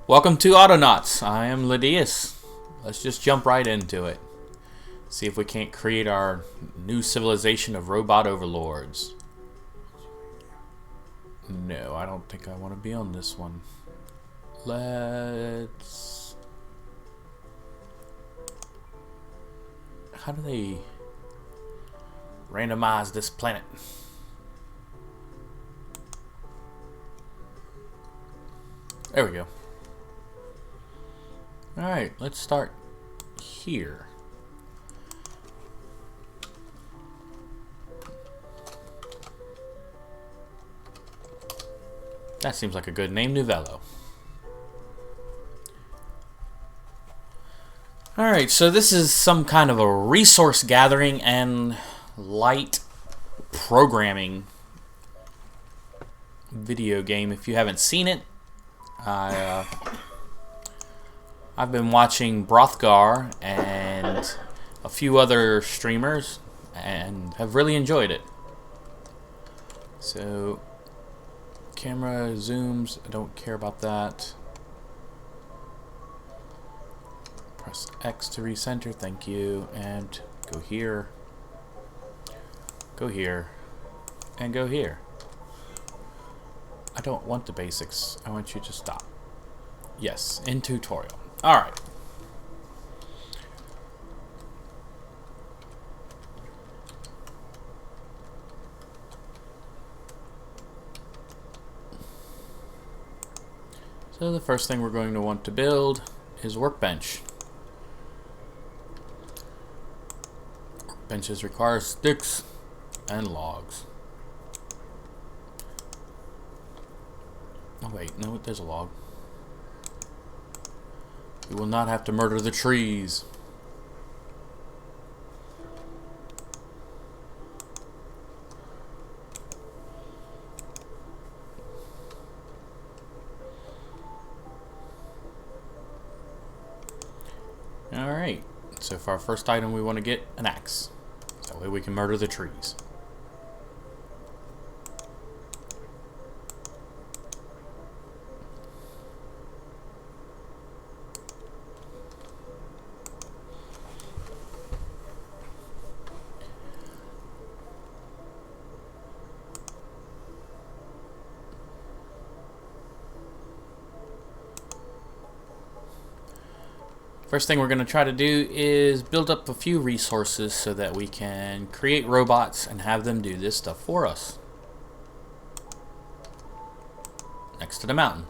Welcome to Autonauts. I am Ledeas. Let's just jump right into it. See if we can't create our new civilization of robot overlords. No, I don't think I want to be on this one. Let's... How do they randomize this planet? There we go. Alright, let's start here. That seems like a good name, Novello. Alright, so this is some kind of a resource gathering and light programming video game. If you haven't seen it, I've been watching Brothgar and a few other streamers and have really enjoyed it. So, camera zooms, I don't care about that. Press X to recenter, thank you, and go here, and go here. I don't want the basics, I want you to stop. Yes, in tutorial. Alright. So the first thing we're going to want to build is workbench. Workbenches require sticks and logs. Oh wait, no, there's a log. We will not have to murder the trees. Alright, so for our first item we want to get an axe. That way we can murder the trees. First thing we're going to try to do is build up a few resources so that we can create robots and have them do this stuff for us. Next to the mountain.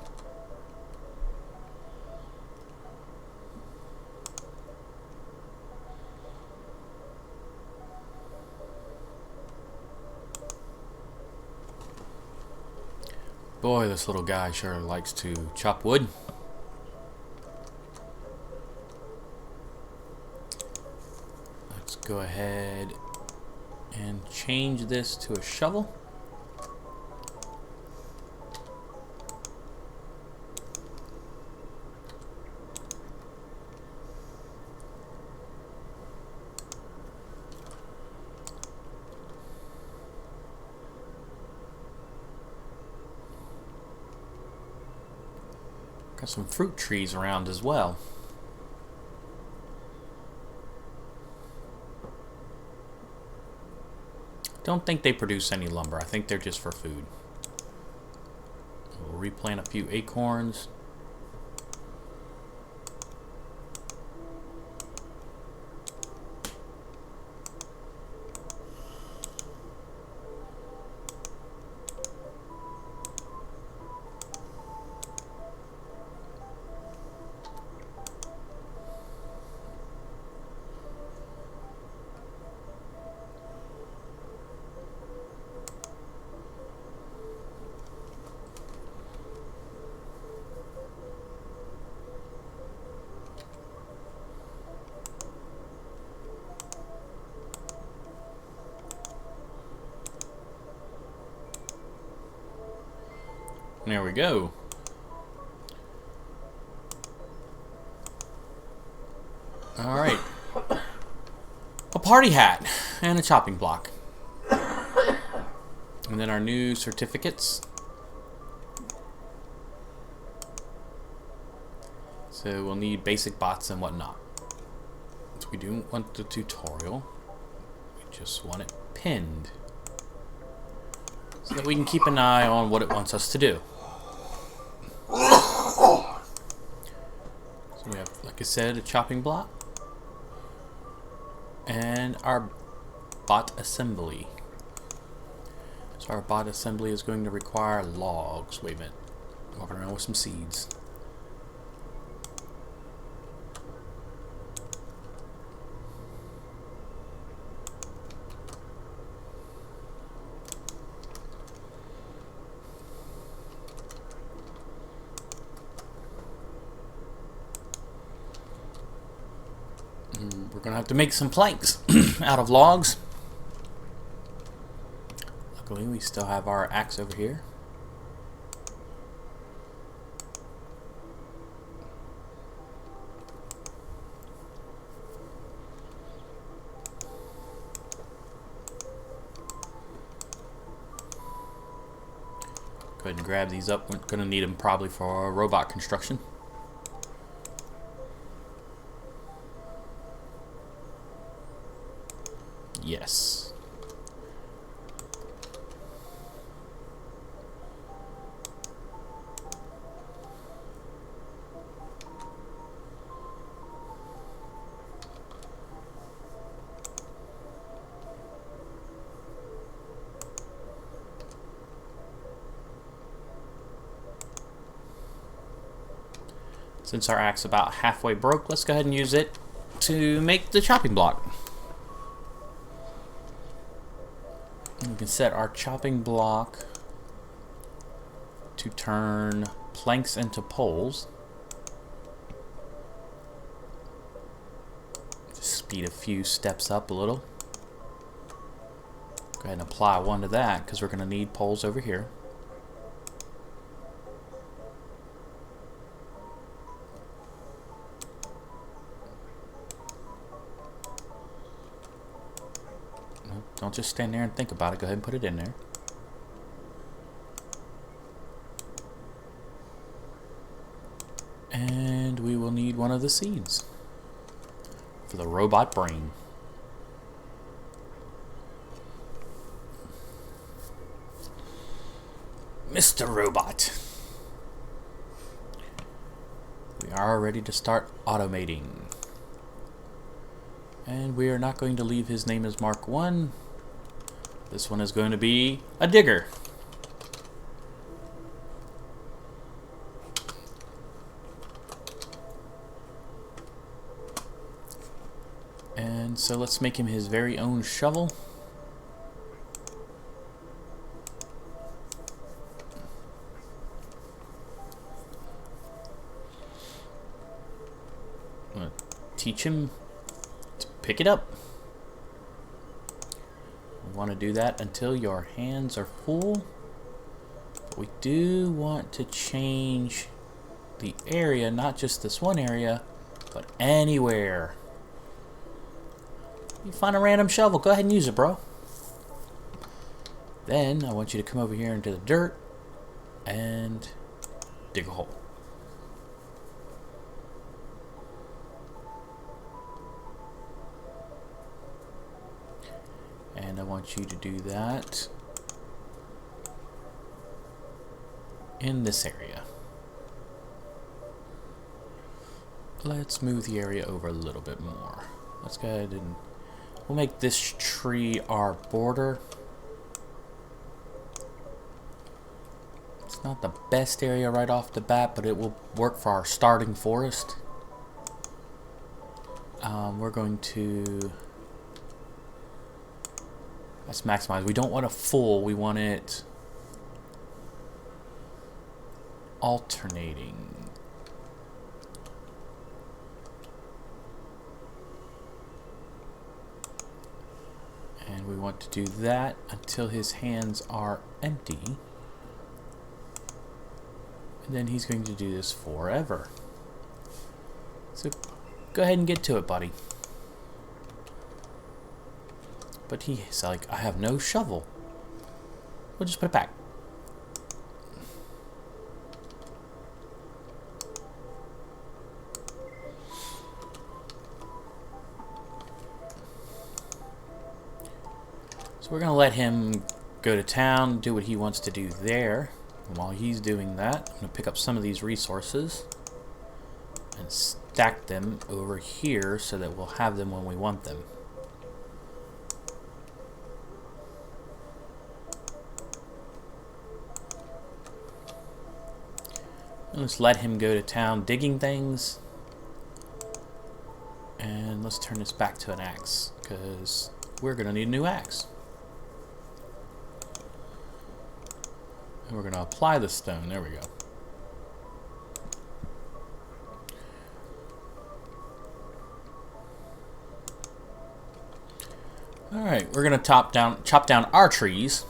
Boy, this little guy sure likes to chop wood. Go ahead and change this to a shovel. Got some fruit trees around as well. Don't think they produce any lumber. I think they're just for food. We'll replant a few acorns. There we go. Alright. A party hat and a chopping block. And then our new certificates. So we'll need basic bots and whatnot. So we do want the tutorial. We just want it pinned, so that we can keep an eye on what it wants us to do. So we have, like I said, a chopping block and our bot assembly. So our bot assembly is going to require logs. Wait a minute. Walking around with some seeds. We're going to have to make some planks out of logs. Luckily, we still have our axe over here. Go ahead and grab these up. We're going to need them probably for our robot construction. Yes. Since our axe about halfway broke, let's go ahead and use it to make the chopping block. We can set our chopping block to turn planks into poles. Just speed a few steps up a little. Go ahead and apply one to that because we're going to need poles over here. Don't just stand there and think about it. Go ahead and put it in there. And we will need one of the seeds for the robot brain. Mr. Robot. We are ready to start automating. And we are not going to leave his name as Mark 1. This one is going to be a digger. And so let's make him his very own shovel. I'm going to teach him to pick it up. We want to do that until your hands are full. But we do want to change the area, not just this one area, but anywhere. You find a random shovel, go ahead and use it, bro. Then I want you to come over here into the dirt and dig a hole. And I want you to do that in this area. Let's move the area over a little bit more. Let's go ahead and we'll make this tree our border. It's not the best area right off the bat, but it will work for our starting forest. We're going to... Let's maximize. We don't want it full. We want it alternating. And we want to do that until his hands are empty. And then he's going to do this forever. So go ahead and get to it, buddy. But he's like, I have no shovel. We'll just put it back. So we're going to let him go to town, do what he wants to do there. And while he's doing that, I'm going to pick up some of these resources and stack them over here so that we'll have them when we want them. Let's let him go to town digging things. And let's turn this back to an axe, because we're going to need a new axe. And we're going to apply the stone. There we go. Alright, we're going to chop down our trees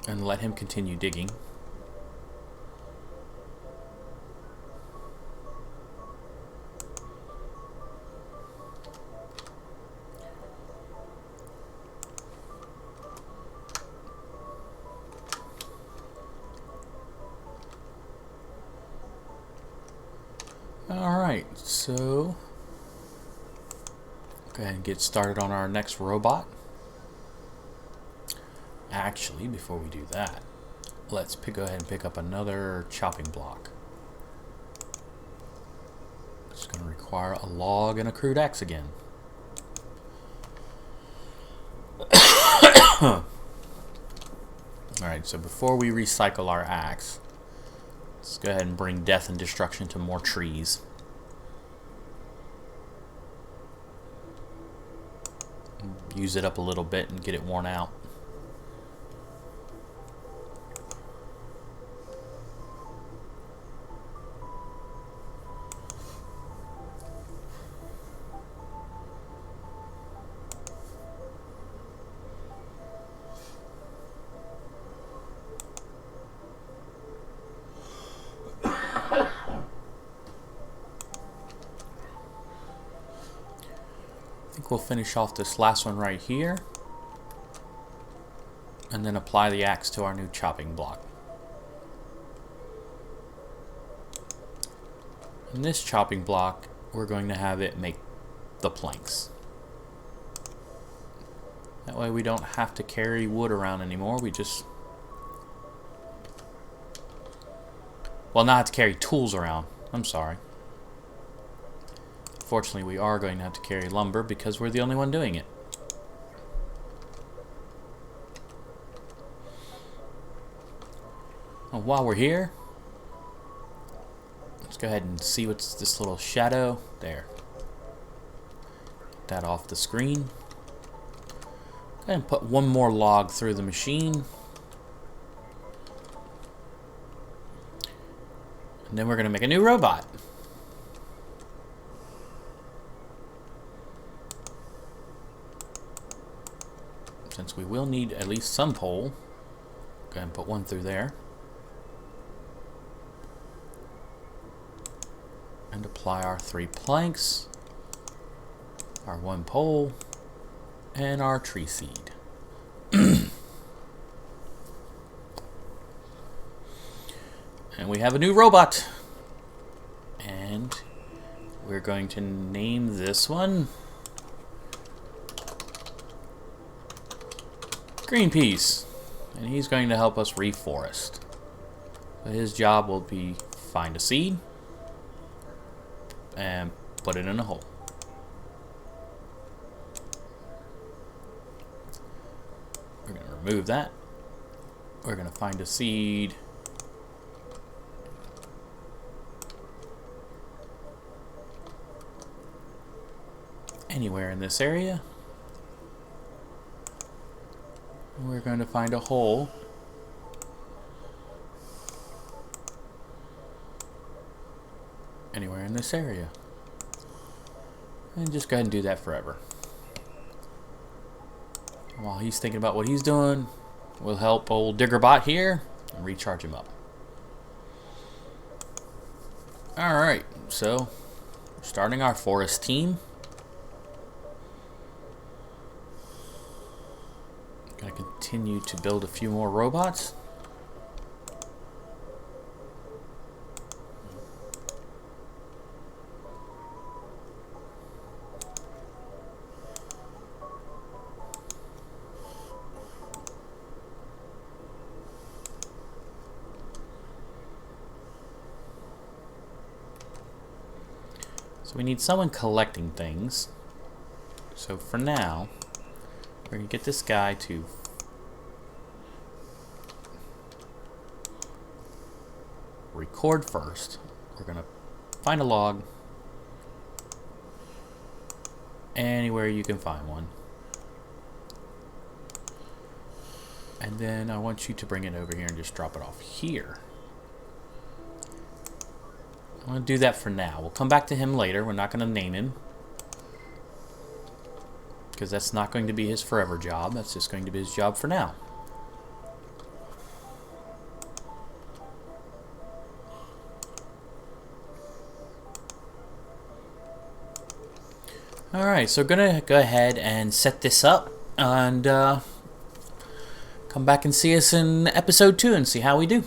and let him continue digging. Alright, so go ahead and get started on our next robot. Actually, before we do that, let's go ahead and pick up another chopping block. It's going to require a log and a crude axe again. Alright, so before we recycle our axe, let's go ahead and bring death and destruction to more trees. Use it up a little bit and get it worn out. We'll finish off this last one right here and then apply the axe to our new chopping block. In this chopping block, we're going to have it make the planks. That way we don't have to carry wood around anymore. We just, well, not have to carry tools around. I'm sorry. Fortunately, we are going to have to carry lumber because we're the only one doing it. And while we're here, let's go ahead and see what's this little shadow there. Get that off the screen. Go ahead and put one more log through the machine. And then we're going to make a new robot. Since we will need at least some pole, go ahead and put one through there. And apply our 3 planks, our 1 pole, and our tree seed. And we have a new robot. And we're going to name this one Greenpeace, and he's going to help us reforest. So his job will be find a seed and put it in a hole. We're going to remove that. We're going to find a seed anywhere in this area. We're going to find a hole anywhere in this area. And just go ahead and do that forever. While he's thinking about what he's doing, we'll help old Diggerbot here and recharge him up. Alright, so we're starting our forest team. Gonna continue to build a few more robots. So we need someone collecting things. So for now, we're going to get this guy to record first. We're going to find a log anywhere you can find one. And then I want you to bring it over here and just drop it off here. I'm going to do that for now. We'll come back to him later. We're not going to name him, because that's not going to be his forever job. That's just going to be his job for now. Alright, so we're going to go ahead and set this up and come back and see us in episode 2 and see how we do.